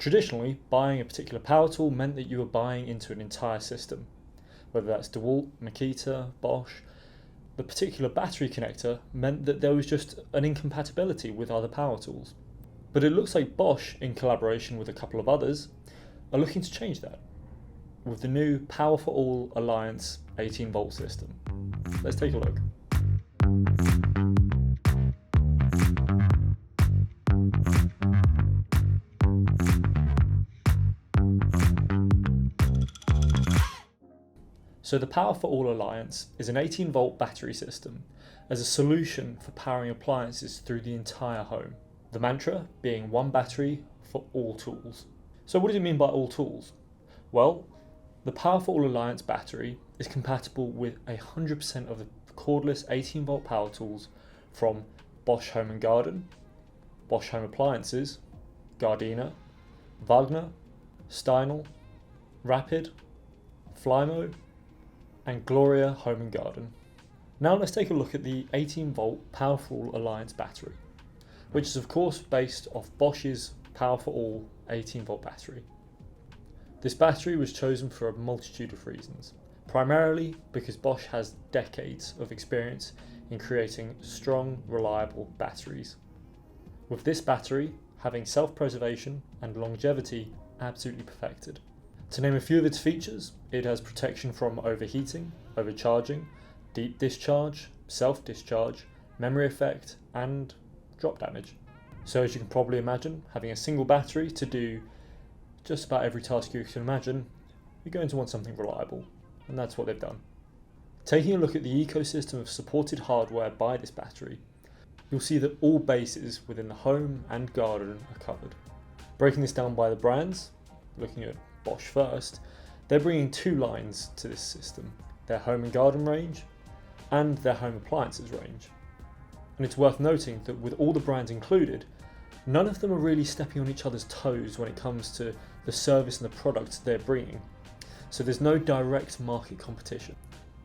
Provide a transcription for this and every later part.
Traditionally, buying a particular power tool meant that you were buying into an entire system, whether that's DeWalt, Makita, Bosch. The particular battery connector meant that there was just an incompatibility with other power tools. But it looks like Bosch, in collaboration with a couple of others, are looking to change that with the new Power4all Alliance 18-volt system. Let's take a look. So the Power4all Alliance is an 18-volt battery system as a solution for powering appliances through the entire home. The mantra being one battery for all tools. So what does it mean by all tools? Well, the Power4all Alliance battery is compatible with 100% of the cordless 18-volt power tools from Bosch Home & Garden, Bosch Home Appliances, Gardena, Wagner, Steinel, Rapid, Flymo, and Gloria Home & Garden. Now let's take a look at the 18-volt Power4all Alliance battery, which is of course based off Bosch's Power4all 18-volt battery. This battery was chosen for a multitude of reasons, primarily because Bosch has decades of experience in creating strong, reliable batteries. With this battery having self-preservation and longevity absolutely perfected. To name a few of its features, it has protection from overheating, overcharging, deep discharge, self-discharge, memory effect, and drop damage. So as you can probably imagine, having a single battery to do just about every task you can imagine, you're going to want something reliable, and that's what they've done. Taking a look at the ecosystem of supported hardware by this battery, you'll see that all bases within the home and garden are covered. Breaking this down by the brands, looking at Bosch first, they're bringing two lines to this system, their home and garden range and their home appliances range. And it's worth noting that with all the brands included, none of them are really stepping on each other's toes when it comes to the service and the products they're bringing. So there's no direct market competition.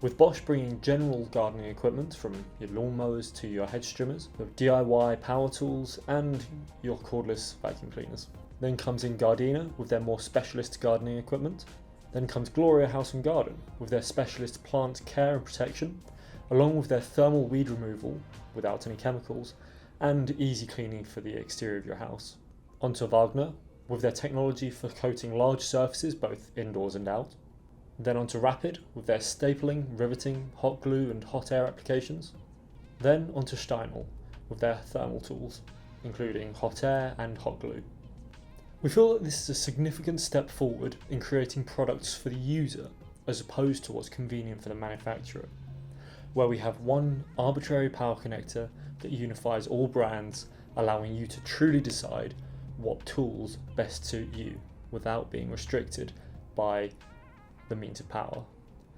With Bosch bringing general gardening equipment from your lawnmowers to your hedge trimmers, with DIY power tools and your cordless vacuum cleaners. Then comes in Gardena with their more specialist gardening equipment. Then comes Gloria House and Garden with their specialist plant care and protection, along with their thermal weed removal without any chemicals and easy cleaning for the exterior of your house. Onto Wagner with their technology for coating large surfaces both indoors and out. Then onto Rapid with their stapling, riveting, hot glue and hot air applications. Then onto Steinel with their thermal tools, including hot air and hot glue. We feel that this is a significant step forward in creating products for the user as opposed to what's convenient for the manufacturer, where we have one arbitrary power connector that unifies all brands, allowing you to truly decide what tools best suit you without being restricted by the means of power.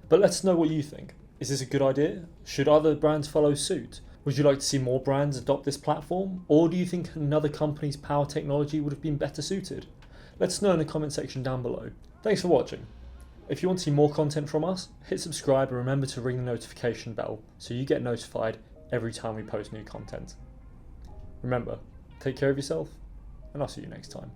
But let us know what you think. Is this a good idea? Should other brands follow suit? Would you like to see more brands adopt this platform? Or do you think another company's power technology would have been better suited? Let us know in the comment section down below. Thanks for watching. If you want to see more content from us, hit subscribe and remember to ring the notification bell so you get notified every time we post new content. Remember, take care of yourself, and I'll see you next time.